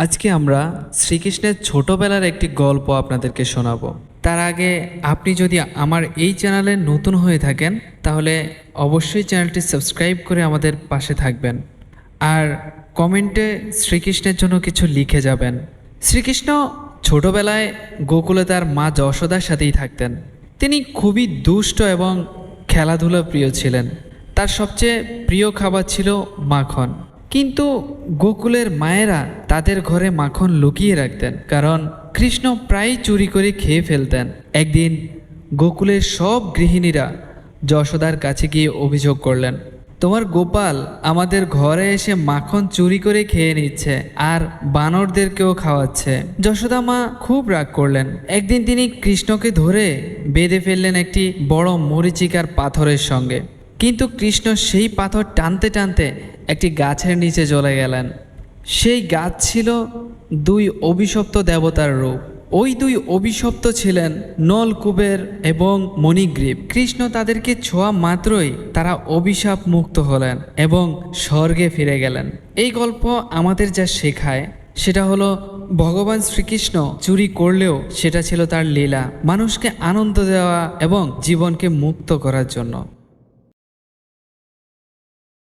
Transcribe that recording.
আজকে আমরা শ্রীকৃষ্ণের ছোটবেলার একটি গল্প আপনাদেরকে শোনাবো। তার আগে আপনি যদি আমার এই চ্যানেলে নতুন হয়ে থাকেন তাহলে অবশ্যই চ্যানেলটি সাবস্ক্রাইব করে আমাদের পাশে থাকবেন আর কমেন্টে শ্রীকৃষ্ণের জন্য কিছু লিখে যাবেন। শ্রীকৃষ্ণ ছোটবেলায় গোকুলে তার মা যশোদার সাথেই থাকতেন। তিনি খুবই দুষ্ট এবং খেলাধুলা প্রিয় ছিলেন। তার সবচেয়ে প্রিয় খাবার ছিল মাখন। কিন্তু গোকুলের মায়েরা তাদের ঘরে মাখন লুকিয়ে রাখতেন, কারণ কৃষ্ণ প্রায়ই চুরি করে খেয়ে ফেলতেন। একদিন গোকুলের সব গৃহিণীরা যশোদার কাছে গিয়ে অভিযোগ করলেন, তোমার গোপাল আমাদের ঘরে এসে মাখন চুরি করে খেয়ে নিচ্ছে আর বানরদেরকেও খাওয়াচ্ছে। যশোদা মা খুব রাগ করলেন। একদিন তিনি কৃষ্ণকে ধরে বেঁধে ফেললেন একটি বড় মরীচিকার পাথরের সঙ্গে। কিন্তু কৃষ্ণ সেই পাথর টানতে টানতে একটি গাছের নিচে চলে গেলেন। সেই গাছ ছিল দুই অভিশপ্ত দেবতার রূপ। ওই দুই অভিশপ্ত ছিলেন নল, কুবের এবং মণিগ্রীব। কৃষ্ণ তাদেরকে ছোঁয়া মাত্রই তারা অভিশাপ মুক্ত হলেন এবং স্বর্গে ফিরে গেলেন। এই গল্প আমাদের যা শেখায় সেটা হলো, ভগবান শ্রীকৃষ্ণ চুরি করলেও সেটা ছিল তার লীলা, মানুষকে আনন্দ দেওয়া এবং জীবনকে মুক্ত করার জন্য।